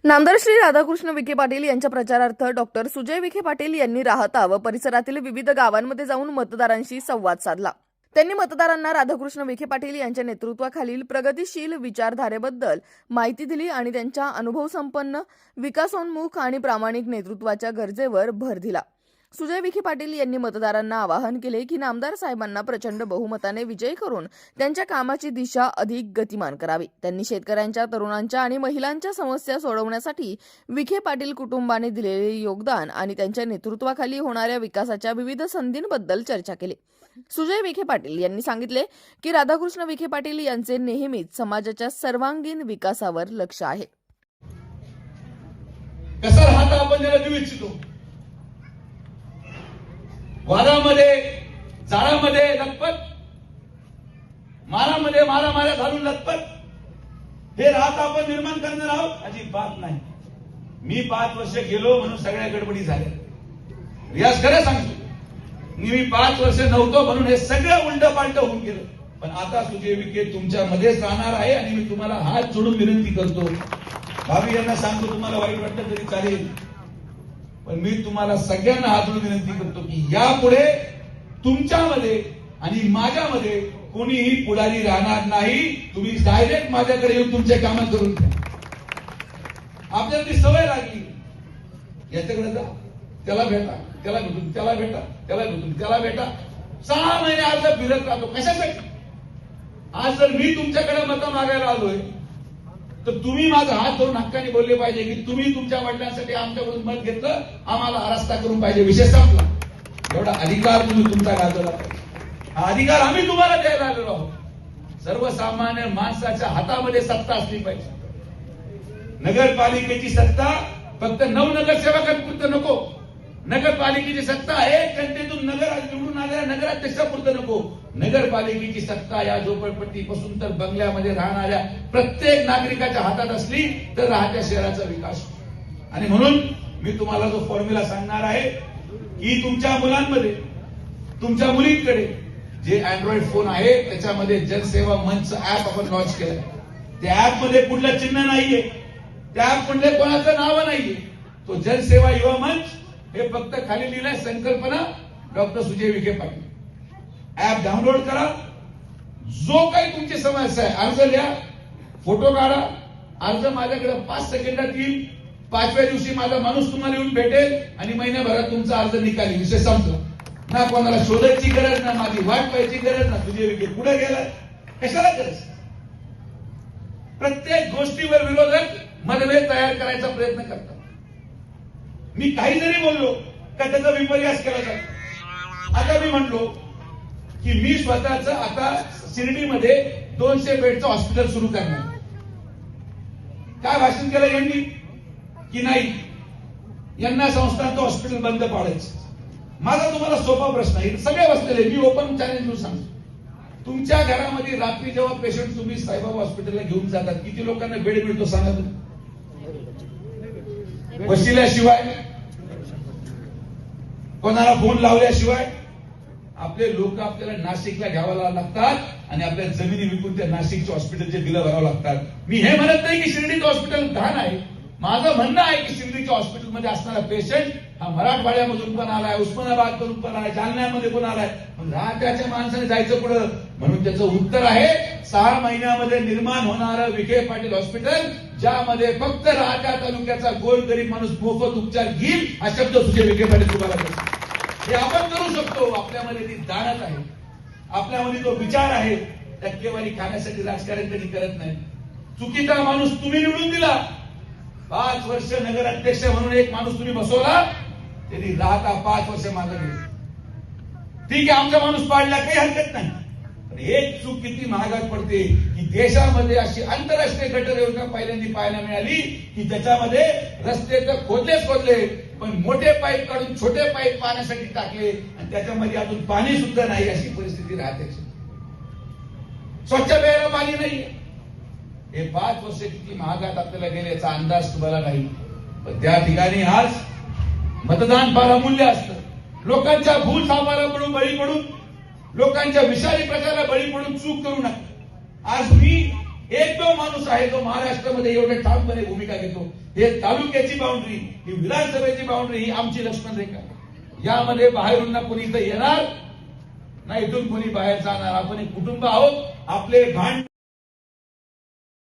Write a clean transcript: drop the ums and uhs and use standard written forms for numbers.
नामदार श्री राधाकृष्ण विखे पाटील यांच्या प्रचारार्थ डॉक्टर सुजय विखे पाटील यांनी राहता व परिसरातील विविध गावांमध्ये जाऊन मतदारांशी संवाद साधला। त्यांनी मतदारांना राधाकृष्ण विखे पाटील यांच्या नेतृत्वाखालील प्रगतिशील विचारधारेबद्दल माहिती दिली आणि त्यांच्या अनुभवसंपन्न, विकासोन्मुख आणि प्रामाणिक नेतृत्वाच्या गरजेवर भर दिला। सुजय विखे पाटील यांनी मतदारांना आवाहन केले की नामदार साहेबांना प्रचंड बहुमताने विजयी करून त्यांच्या कामाची दिशा अधिक गतिमान करावी। त्यांनी शेतकऱ्यांच्या, तरुणांच्या आणि महिलांच्या समस्या सोडवण्यासाठी विखे पाटील कुटुंबाने दिलेले योगदान आणि त्यांच्या नेतृत्वाखाली होणाऱ्या विकासाच्या विविध संधींबद्दल चर्चा केली। सुजय विखे पाटील यांनी सांगितले की राधाकृष्ण विखे पाटील यांचे नेहमीच समाजाच्या सर्वांगीण विकासावर लक्ष आहे। कसा राहता आपण त्याला देऊ इच्छितो। वादामध्ये, जाळामध्ये लखपत, मारामध्ये मारामाऱ्या घालून लखपत, हे राहत आपण निर्माण करणार आहोत अजिबात नाही। मी 5 वर्ष गेलो म्हणून सगळ्या गडबडी झाल्या। रियाज खरं सांगतो, मी 5 वर्ष नव्हतो म्हणून हे सगळं उलट पालट होऊन गेलं। पण आता सुजय विखे तुमच्या मध्येच राहणार आहे आणि मी तुम्हाला हात जोडून विनंती करतो। भाभी यांना सांगतो, तुम्हाला वाईट वाटलं तरी चालेल, पण मी तुम्हाला सगळ्यांना हात जोडून विनंती करतो की यापुढे तुमच्यामध्ये आणि माझ्यामध्ये कोणीही पुढारी राहणार नाही। तुम्ही डायरेक्ट माझ्याकडे येऊन तुमचे काम करून घ्या। आपल्याला ती सवय लागली, याच्याकडे जा, त्याला भेटा, त्याला भेटून, त्याला भेटा, त्याला भेटून, त्याला भेटा, 6 महिने अर्ज फिरत राहतो। कशासाठी? आज जर मी तुमच्याकडे मतं मागायला आलोय तर तुम्ही माझा हात धरून हक्काने बोलले पाहिजे की तुम्ही तुमच्या वडिलांसाठी आमच्याकडून मत घेतलं, आम्हाला आरस्ता करून पाहिजे, विषय संपला। एवढा अधिकार तुम्ही तुमचा गाजवला पाहिजे। हा अधिकार आम्ही तुम्हाला द्यायला आलेलो आहोत। सर्वसामान्य माणसाच्या हातामध्ये सत्ता असली पाहिजे। नगरपालिकेची सत्ता फक्त 9 नगरसेवकांपुरतं नको, नगरपालिकेची सत्ता आहे जनतेतून निवडून आलेल्या नगराध्यक्षापुरतं नको। नगरपालिकेची सत्ता या झोपडपट्टीपासून तर बंगल्यामध्ये राहणाऱ्या प्रत्येक नागरिकाच्या हातात असली तर राहत्या शहराचा विकास। आणि म्हणून मी तुम्हाला जो फॉर्म्युला सांगणार आहे की तुमच्या मुलांमध्ये, तुमच्या मुलींकडे जे अँड्रॉइड फोन आहे त्याच्यामध्ये जनसेवा मंच ऍप आपण लॉन्च केलं। त्या ऍप मध्ये कुठलं चिन्ह नाहीये, त्या ऍप मध्ये कोणाचं नाव नाहीये। तो जनसेवा युवा मंच हे फक्त खाली लिहिलंय संकल्पना doctor Sujay Vikhe Patil. App download करा, जो काही तुमची समस्या आहे अर्ज लिहा, फोटो काढा, अर्ज माझ्याकडे 5 सेकंदात येईल। 5व्या दिवशी माझा माणूस तुम्हाला येऊन भेटेल आणि महिन्याभरात तुमचा अर्ज निकाली, विषय संपला। ना कोणाला शोधायची गरज, ना माझी वाट पाहायची गरज, ना सुजय विखे कुठे गेला, कशाला गरज। प्रत्येक गोष्टीवर विरोधक मतभेद तयार करायचा प्रयत्न करतात। मी काही जरी बोललो का त्याचा विपर्यास केला जातो। आता मी म्हणलो की मी स्वतःच आता शिर्डीमध्ये 200 बेडचं हॉस्पिटल सुरू करणार। काय भाषण केलं यांनी की नाही, यांना संस्थांचं हॉस्पिटल बंद पाडायचं। माझा तुम्हाला सोपा प्रश्न आहे, सगळे बसलेले, मी ओपन चॅलेंज देऊन सांगतो। तुमच्या घरामध्ये रात्री जेव्हा पेशंट तुम्ही साईबाबा हॉस्पिटलला घेऊन जातात, किती लोकांना बेड मिळतो सांगा तुम्ही? बसल्याशिवाय, कोणाला फोन लावल्याशिवाय। आपले लोक आपल्याला नाशिकला घ्यायला लागतात आणि आपल्या जमिनी विकून त्या नाशिकच्या हॉस्पिटलचे बिलं भरावं लागतात। मी हे म्हणत नाही की शिर्डीचं हॉस्पिटल घाण आहे, माझं म्हणणं आहे की शिर्डीच्या हॉस्पिटलमध्ये असणारा पेशंट हा मराठवाड्यामधून पण आलाय, उस्मानाबाद मधून पण आलाय, जालन्यामध्ये पण आलाय, पण राहत्याच्या माणसाने जायचं पुढं। म्हणून त्याचं उत्तर आहे 6 महिन्यामध्ये निर्माण होणारं विखे पाटील हॉस्पिटल, ज्यामध्ये फक्त राहत्या तालुक्याचा गोरगरीब माणूस मोफत उपचार घेईल। हा शब्द सुजय विखे पाटील तुम्हाला देतो। हे आपण करू शकतो। आपल्यामध्ये ती जाणत आहे, आपल्यामध्ये तो विचार आहे। टक्केवारी खाण्यासाठी राजकारण कधी करत नाही। चुकीचा माणूस तुम्ही निवडून दिला, 5 वर्ष नगराध्यक्ष म्हणून एक माणूस तुम्ही बसवला, त्यांनी राहता 5 वर्ष मागे गेले। ठीक आहे, आमचा माणूस पाडला, काही हरकत नाही, पण एक चूक किती महागात पडते की देशामध्ये अशी आंतरराष्ट्रीय गटर योजना पहिल्यांदा पाहायला मिळाली की त्याच्यामध्ये रस्ते तर खोदले, पण मोठे पाईप काढून छोटे पाईप पाण्यासाठी टाकले आणि त्याच्यामध्ये अजून पाणी सुद्धा नाही, अशी परिस्थिती राहते। स्वच्छ प्यायला पाणी नाही। हे 5 वर्ष किती महागात आपल्याला गेले याचा अंदाज तुम्हाला नाही, पण त्या ठिकाणी आज मतदान फार अमूल्य असतं। लोकांच्या भूलथापाला बळी पडून, लोकांच्या विषारी प्रचाराला बळी पडून चूक करू नका। आज मी एक तो माणूस आहे जो महाराष्ट्रामध्ये एवढे ठामपणे भूमिका घेतो. हे तालुक्याची बाउंड्री, ही विधानसभेची बाउंड्री, ही आमची लक्ष्मण रेखा. यामध्ये बाहेरून ना कोणी इथं येणार ना इथून कोणी बाहेर जाणार. आपण एक कुटुंब आहोत. आपले भांड